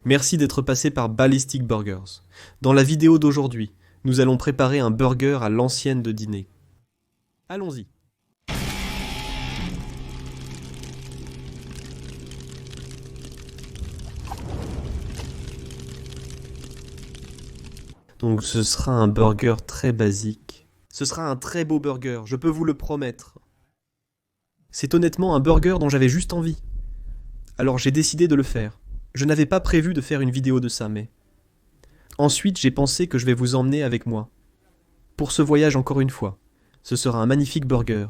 Merci d'être passé par Ballistic Burgers. Dans la vidéo d'aujourd'hui, nous allons préparer un burger à l'ancienne de dîner. Allons-y. Donc ce sera un burger très basique. Ce sera un très beau burger, je peux vous le promettre. C'est honnêtement un burger dont j'avais juste envie. Alors j'ai décidé de le faire. Je n'avais pas prévu de faire une vidéo de ça, mais... Ensuite, j'ai pensé que je vais vous emmener avec moi. Pour ce voyage encore une fois. Ce sera un magnifique burger.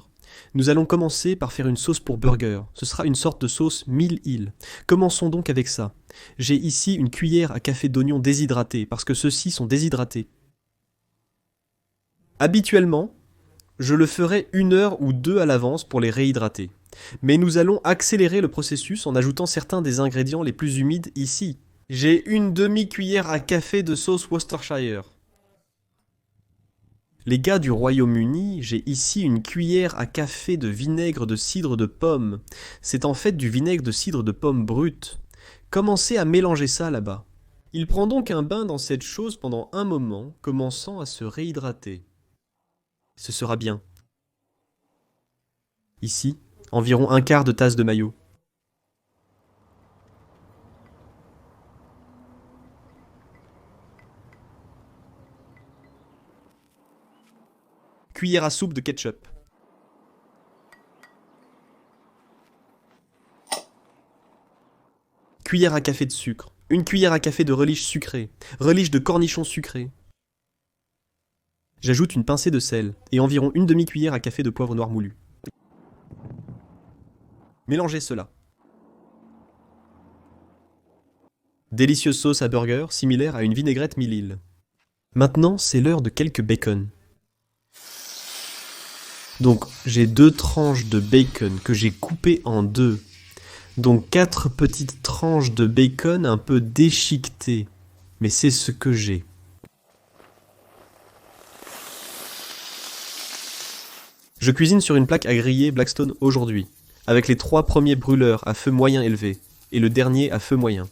Nous allons commencer par faire une sauce pour burger. Ce sera une sorte de sauce 1000 îles. Commençons donc avec ça. J'ai ici une cuillère à café d'oignons déshydratés, parce que ceux-ci sont déshydratés. Habituellement, je le ferai 1 heure ou 2 à l'avance pour les réhydrater. Mais nous allons accélérer le processus en ajoutant certains des ingrédients les plus humides ici. J'ai une demi-cuillère à café de sauce Worcestershire. Les gars du Royaume-Uni, j'ai ici une cuillère à café de vinaigre de cidre de pomme. C'est en fait du vinaigre de cidre de pomme brut. Commencez à mélanger ça là-bas. Il prend donc un bain dans cette chose pendant un moment, commençant à se réhydrater. Ce sera bien. Ici, environ 1/4 de tasse de mayo. Cuillère à soupe de ketchup. Cuillère à café de sucre. 1 cuillère à café de relish sucré. Relish de cornichons sucrés. J'ajoute une pincée de sel et environ une demi-cuillère à café de poivre noir moulu. Mélangez cela. Délicieuse sauce à burger, similaire à une vinaigrette 1000 îles. Maintenant, c'est l'heure de quelques bacon. Donc, j'ai 2 tranches de bacon que j'ai coupées en 2. Donc 4 petites tranches de bacon un peu déchiquetées. Mais c'est ce que j'ai. Je cuisine sur une plaque à griller Blackstone aujourd'hui, avec les 3 premiers brûleurs à feu moyen élevé, et le dernier à feu moyen.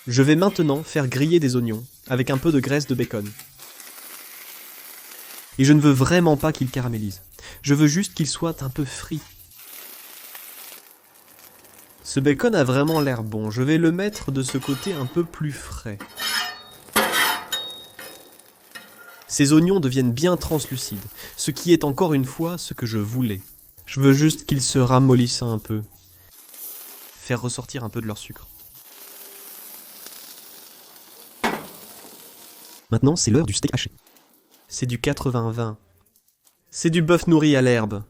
Je vais maintenant faire griller des oignons, avec un peu de graisse de bacon. Et je ne veux vraiment pas qu'ils caramélisent. Je veux juste qu'ils soient un peu frits. Ce bacon a vraiment l'air bon. Je vais le mettre de ce côté un peu plus frais. Ces oignons deviennent bien translucides, ce qui est encore une fois ce que je voulais. Je veux juste qu'ils se ramollissent un peu. Faire ressortir un peu de leur sucre. Maintenant, c'est l'heure du steak haché. C'est du 80-20. C'est du bœuf nourri à l'herbe.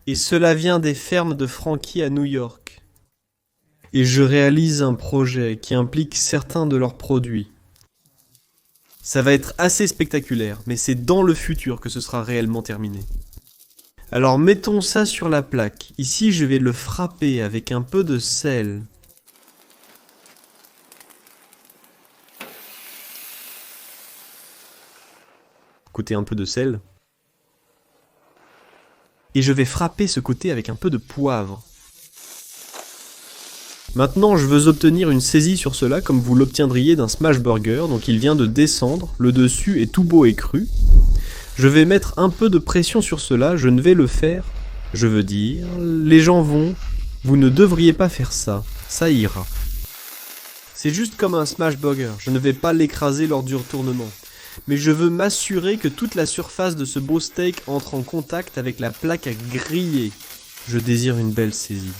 Et cela vient des fermes de Frankie à New York. Et je réalise un projet qui implique certains de leurs produits. Ça va être assez spectaculaire, mais c'est dans le futur que ce sera réellement terminé. Alors mettons ça sur la plaque. Ici, je vais le frapper avec un peu de sel. Côté un peu de sel. Et je vais frapper ce côté avec un peu de poivre. Maintenant, je veux obtenir une saisie sur cela comme vous l'obtiendriez d'un smash burger, donc il vient de descendre, le dessus est tout beau et cru. Je vais mettre un peu de pression sur cela, je ne vais le faire. Je veux dire, les gens vont... Vous ne devriez pas faire ça, ça ira. C'est juste comme un smash burger, je ne vais pas l'écraser lors du retournement. Mais je veux m'assurer que toute la surface de ce beau steak entre en contact avec la plaque à griller. Je désire une belle saisie.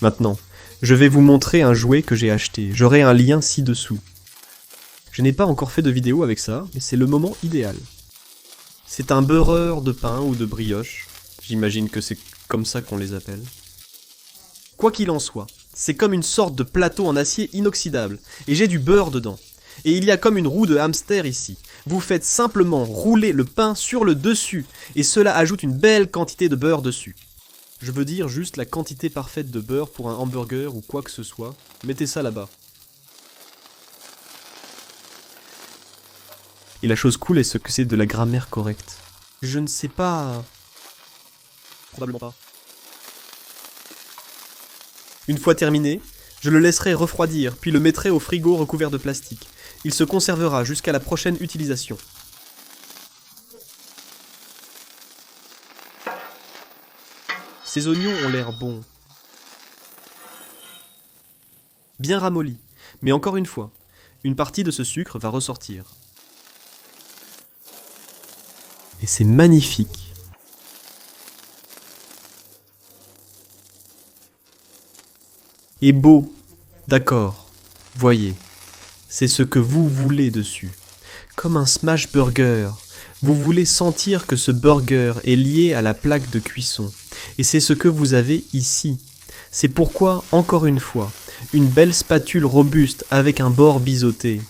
Maintenant, je vais vous montrer un jouet que j'ai acheté. J'aurai un lien ci-dessous. Je n'ai pas encore fait de vidéo avec ça, mais c'est le moment idéal. C'est un beurreur de pain ou de brioche. J'imagine que c'est comme ça qu'on les appelle. Quoi qu'il en soit, c'est comme une sorte de plateau en acier inoxydable, et j'ai du beurre dedans. Et il y a comme une roue de hamster ici. Vous faites simplement rouler le pain sur le dessus, et cela ajoute une belle quantité de beurre dessus. Je veux dire juste la quantité parfaite de beurre pour un hamburger ou quoi que ce soit. Mettez ça là-bas. Et la chose cool est ce que c'est de la grammaire correcte. Je ne sais pas... Probablement pas. Une fois terminé, je le laisserai refroidir, puis le mettrai au frigo recouvert de plastique. Il se conservera jusqu'à la prochaine utilisation. Ces oignons ont l'air bons. Bien ramollis, mais encore une fois, une partie de ce sucre va ressortir. Et c'est magnifique. Et beau, d'accord, voyez, c'est ce que vous voulez dessus. Comme un smash burger, vous voulez sentir que ce burger est lié à la plaque de cuisson. Et c'est ce que vous avez ici. C'est pourquoi, encore une fois, une belle spatule robuste avec un bord biseauté.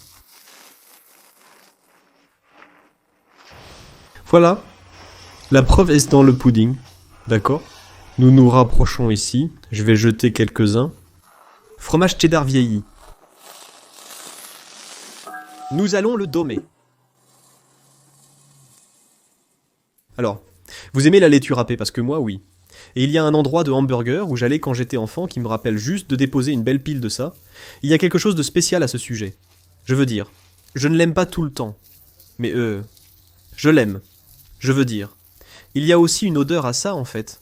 Voilà, la preuve est dans le pudding, d'accord? Nous nous rapprochons ici, je vais jeter quelques-uns. Fromage cheddar vieilli. Nous allons le domer. Alors, vous aimez la laitue râpée parce que moi, oui. Et il y a un endroit de hamburger où j'allais quand j'étais enfant qui me rappelle juste de déposer une belle pile de ça. Il y a quelque chose de spécial à ce sujet. Je veux dire, je ne l'aime pas tout le temps. Mais je l'aime. Je veux dire. Il y a aussi une odeur à ça en fait.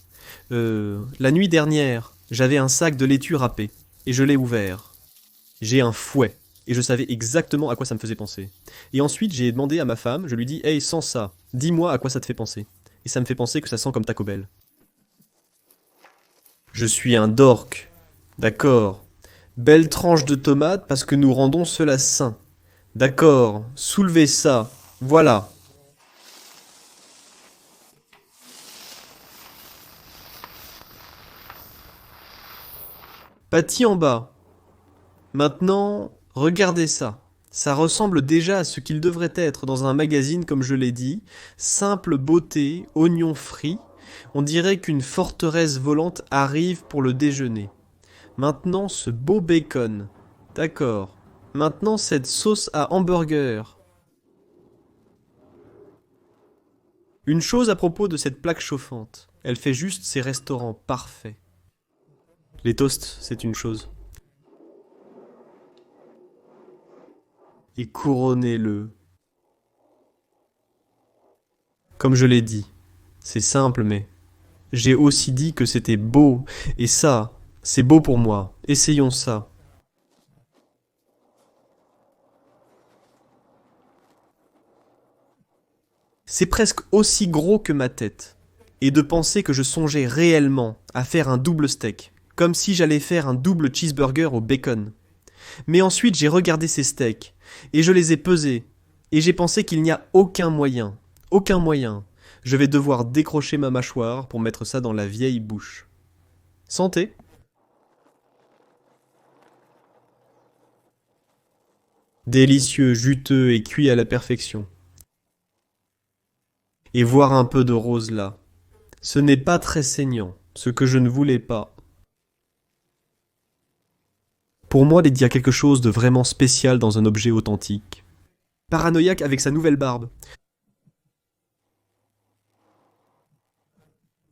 La nuit dernière, j'avais un sac de laitue râpée. Et je l'ai ouvert. J'ai un fouet. Et je savais exactement à quoi ça me faisait penser. Et ensuite, j'ai demandé à ma femme, je lui dis « Hey, sans ça, dis-moi à quoi ça te fait penser. » Et ça me fait penser que ça sent comme Taco Bell. Je suis un dork. D'accord. Belle tranche de tomate parce que nous rendons cela sain. D'accord. Soulevez ça. Voilà. Pâtis en bas. Maintenant, regardez ça. Ça ressemble déjà à ce qu'il devrait être dans un magazine comme je l'ai dit. Simple beauté, oignons frits. On dirait qu'une forteresse volante arrive pour le déjeuner. Maintenant ce beau bacon. D'accord. Maintenant cette sauce à hamburger. Une chose à propos de cette plaque chauffante. Elle fait juste ces restaurants parfaits. Les toasts, c'est une chose. Et couronnez-le. Comme je l'ai dit, c'est simple mais... J'ai aussi dit que c'était beau, et ça, c'est beau pour moi. Essayons ça. C'est presque aussi gros que ma tête. Et de penser que je songeais réellement à faire un double steak, comme si j'allais faire un double cheeseburger au bacon. Mais ensuite j'ai regardé ces steaks, et je les ai pesés, et j'ai pensé qu'il n'y a aucun moyen. Aucun moyen. Je vais devoir décrocher ma mâchoire pour mettre ça dans la vieille bouche. Santé. Délicieux, juteux et cuit à la perfection. Et voir un peu de rose là. Ce n'est pas très saignant, ce que je ne voulais pas. Pour moi, il y a quelque chose de vraiment spécial dans un objet authentique. Paranoïaque avec sa nouvelle barbe.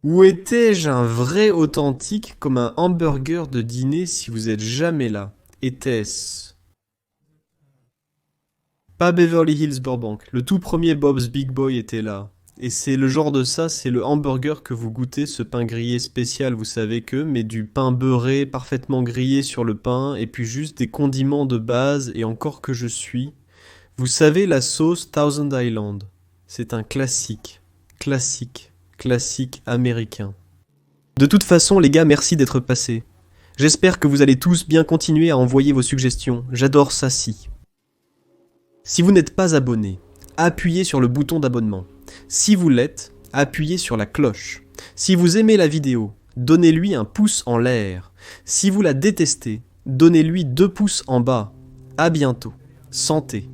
Où étais-je un vrai authentique comme un hamburger de dîner si vous êtes jamais là? Était-ce? Pas Beverly Hills Burbank, le tout premier Bob's Big Boy était là. Et c'est le genre de ça, c'est le hamburger que vous goûtez, ce pain grillé spécial, vous savez que, mais du pain beurré parfaitement grillé sur le pain, et puis juste des condiments de base, et encore que je suis. Vous savez la sauce Thousand Island? C'est un classique, classique, classique américain. De toute façon, les gars, merci d'être passés. J'espère que vous allez tous bien continuer à envoyer vos suggestions, j'adore ça si. Si vous n'êtes pas abonné, appuyez sur le bouton d'abonnement. Si vous l'êtes, appuyez sur la cloche. Si vous aimez la vidéo, donnez-lui un pouce en l'air. Si vous la détestez, donnez-lui 2 pouces en bas. À bientôt. Santé.